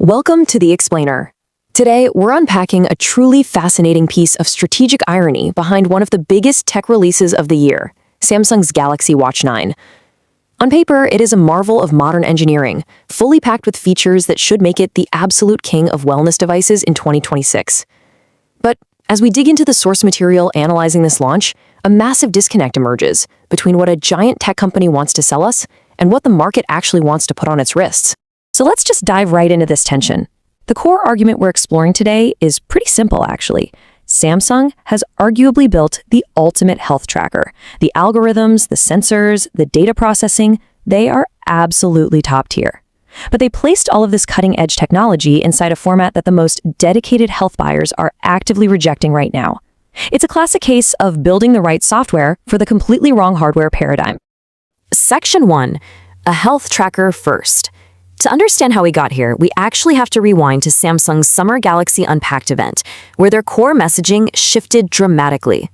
Welcome to The Explainer. Today, we're unpacking a truly fascinating piece of strategic irony behind one of the biggest tech releases of the year, Samsung's Galaxy Watch 9. On paper, it is a marvel of modern engineering, fully packed with features that should make it the absolute king of wellness devices in 2026. But as we dig into the source material analyzing this launch, a massive disconnect emerges between what a giant tech company wants to sell us and what the market actually wants to put on its wrists. So let's just dive right into this tension. The core argument we're exploring today is pretty simple, actually. Samsung has arguably built the ultimate health tracker. The algorithms, the sensors, the data processing, they are absolutely top tier. But they placed all of this cutting-edge technology inside a format that the most dedicated health buyers are actively rejecting right now. It's a classic case of building the right software for the completely wrong hardware paradigm. Section 1. A health tracker first. To understand how we got here, we actually have to rewind to Samsung's Summer Galaxy Unpacked event, where their core messaging shifted dramatically.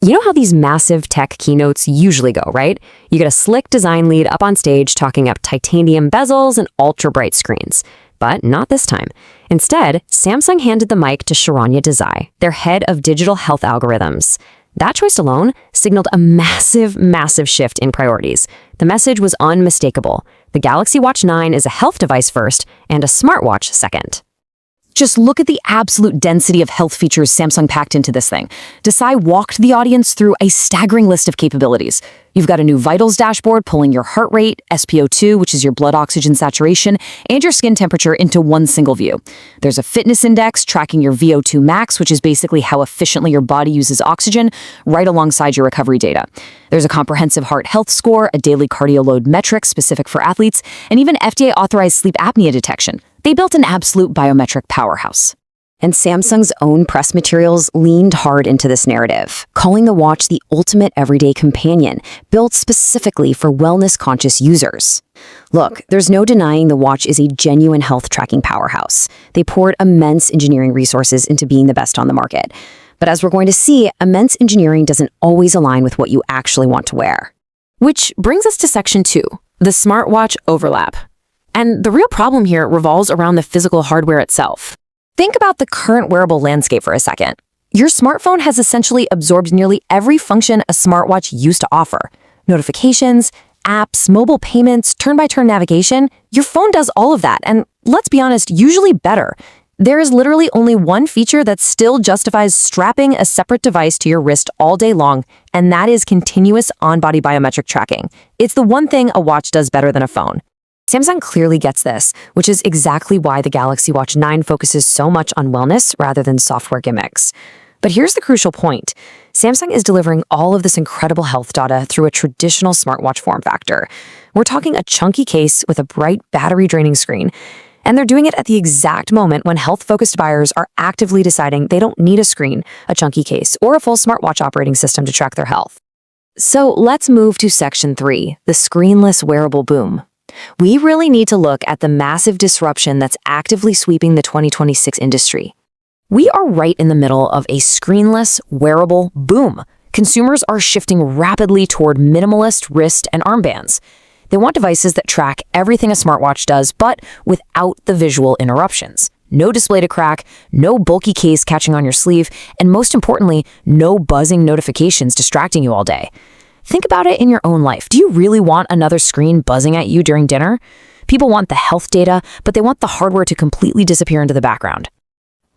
You know how these massive tech keynotes usually go, right? You get a slick design lead up on stage talking up titanium bezels and ultra-bright screens. But not this time. Instead, Samsung handed the mic to Sharanya Desai, their head of digital health algorithms. That choice alone signaled a massive shift in priorities. The message was unmistakable. The Galaxy Watch 9 is a health device first and a smartwatch second. Just look at the absolute density of health features Samsung packed into this thing. Desai walked the audience through a staggering list of capabilities. You've got a new vitals dashboard pulling your heart rate, SpO2, which is your blood oxygen saturation, and your skin temperature into one single view. There's a fitness index tracking your VO2 max, which is basically how efficiently your body uses oxygen, right alongside your recovery data. There's a comprehensive heart health score, a daily cardio load metric specific for athletes, and even FDA-authorized sleep apnea detection. They built an absolute biometric powerhouse. And Samsung's own press materials leaned hard into this narrative, calling the watch the ultimate everyday companion, built specifically for wellness-conscious users. Look, there's no denying the watch is a genuine health tracking powerhouse. They poured immense engineering resources into being the best on the market. But as we're going to see, immense engineering doesn't always align with what you actually want to wear. Which brings us to Section 2, the smartwatch overlap. And the real problem here revolves around the physical hardware itself. Think about the current wearable landscape for a second. Your smartphone has essentially absorbed nearly every function a smartwatch used to offer. Notifications, apps, mobile payments, turn-by-turn navigation. Your phone does all of that, and let's be honest, usually better. There is literally only one feature that still justifies strapping a separate device to your wrist all day long, and that is continuous on-body biometric tracking. It's the one thing a watch does better than a phone. Samsung clearly gets this, which is exactly why the Galaxy Watch 9 focuses so much on wellness rather than software gimmicks. But here's the crucial point. Samsung is delivering all of this incredible health data through a traditional smartwatch form factor. We're talking a chunky case with a bright battery-draining screen. And they're doing it at the exact moment when health-focused buyers are actively deciding they don't need a screen, a chunky case, or a full smartwatch operating system to track their health. So let's move to Section 3, the screenless wearable boom. We really need to look at the massive disruption that's actively sweeping the 2026 industry. We are right in the middle of a screenless wearable boom. Consumers are shifting rapidly toward minimalist wrist and armbands. They want devices that track everything a smartwatch does, but without the visual interruptions. No display to crack, no bulky case catching on your sleeve, and most importantly, no buzzing notifications distracting you all day. Think about it in your own life. Do you really want another screen buzzing at you during dinner? People want the health data, but they want the hardware to completely disappear into the background.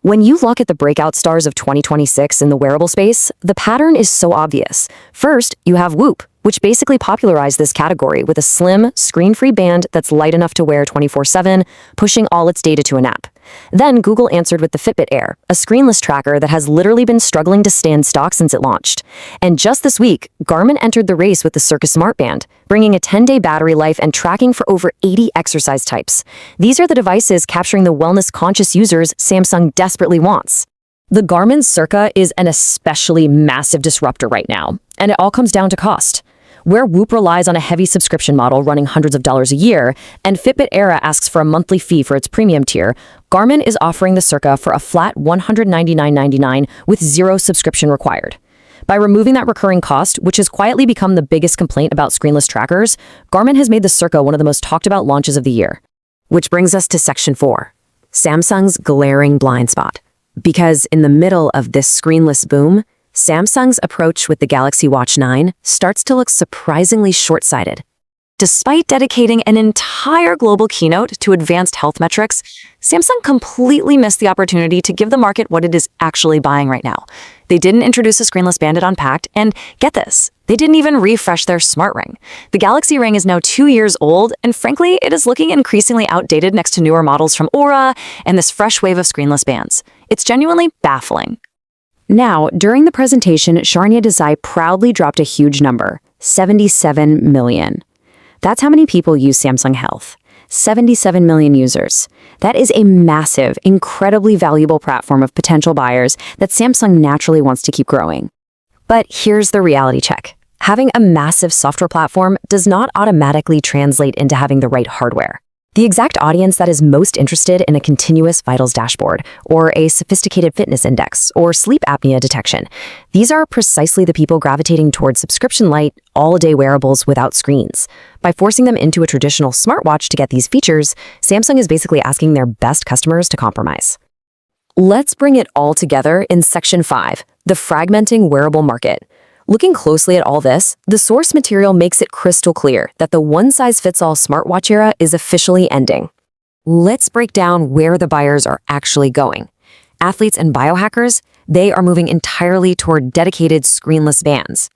When you look at the breakout stars of 2026 in the wearable space, the pattern is so obvious. First, you have Whoop, which basically popularized this category with a slim, screen-free band that's light enough to wear 24/7, pushing all its data to an app. Then Google answered with the Fitbit Air, a screenless tracker that has literally been struggling to stay in stock since it launched. And just this week, Garmin entered the race with the Circus Smart Band, bringing a 10-day battery life and tracking for over 80 exercise types. These are the devices capturing the wellness-conscious users Samsung desperately wants. The Garmin Circa is an especially massive disruptor right now, and it all comes down to cost. Where Whoop relies on a heavy subscription model running hundreds of dollars a year, and Fitbit Era asks for a monthly fee for its premium tier, Garmin is offering the Circa for a flat $199.99 with zero subscription required. By removing that recurring cost, which has quietly become the biggest complaint about screenless trackers, Garmin has made the Circa one of the most talked about launches of the year. Which brings us to Section 4, Samsung's glaring blind spot. Because in the middle of this screenless boom, Samsung's approach with the Galaxy Watch 9 starts to look surprisingly short-sighted. Despite dedicating an entire global keynote to advanced health metrics, Samsung completely missed the opportunity to give the market what it is actually buying right now. They didn't introduce a screenless band at Unpacked, and get this, they didn't even refresh their smart ring. The Galaxy Ring is now 2 years old, and frankly, it is looking increasingly outdated next to newer models from Aura and this fresh wave of screenless bands. It's genuinely baffling. Now, during the presentation, Sharnya Desai proudly dropped a huge number, 77 million. That's how many people use Samsung Health. 77 million users. That is a massive, incredibly valuable platform of potential buyers that Samsung naturally wants to keep growing. But here's the reality check. Having a massive software platform does not automatically translate into having the right hardware. The exact audience that is most interested in a continuous vitals dashboard, or a sophisticated fitness index, or sleep apnea detection, these are precisely the people gravitating towards subscription-light, all-day wearables without screens. By forcing them into a traditional smartwatch to get these features, Samsung is basically asking their best customers to compromise. Let's bring it all together in Section 5, the fragmenting wearable market. Looking closely at all this, the source material makes it crystal clear that the one-size-fits-all smartwatch era is officially ending. Let's break down where the buyers are actually going. Athletes and biohackers, they are moving entirely toward dedicated screenless bands.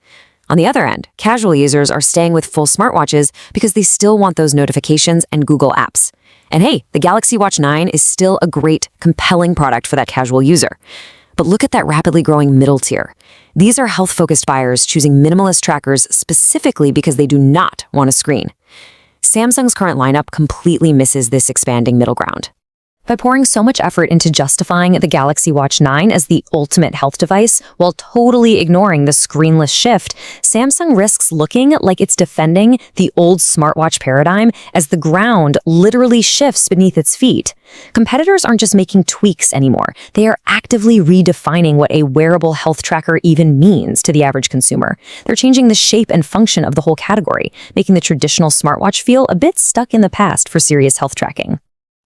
On the other end, casual users are staying with full smartwatches because they still want those notifications and Google Apps. And hey, the Galaxy Watch 9 is still a great, compelling product for that casual user. But look at that rapidly growing middle tier. These are health-focused buyers choosing minimalist trackers specifically because they do not want a screen. Samsung's current lineup completely misses this expanding middle ground. By pouring so much effort into justifying the Galaxy Watch 9 as the ultimate health device while totally ignoring the screenless shift, Samsung risks looking like it's defending the old smartwatch paradigm as the ground literally shifts beneath its feet. Competitors aren't just making tweaks anymore. They are actively redefining what a wearable health tracker even means to the average consumer. They're changing the shape and function of the whole category, making the traditional smartwatch feel a bit stuck in the past for serious health tracking.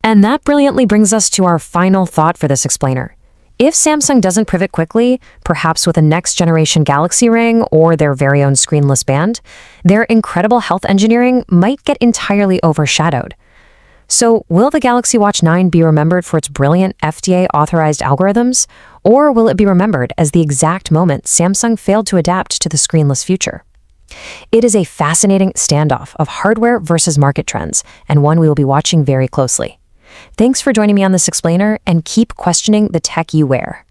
And that brilliantly brings us to our final thought for this explainer. If Samsung doesn't pivot quickly, perhaps with a next-generation Galaxy Ring or their very own screenless band, their incredible health engineering might get entirely overshadowed. So will the Galaxy Watch 9 be remembered for its brilliant FDA-authorized algorithms, or will it be remembered as the exact moment Samsung failed to adapt to the screenless future? It is a fascinating standoff of hardware versus market trends, and one we will be watching very closely. Thanks for joining me on this explainer, and keep questioning the tech you wear.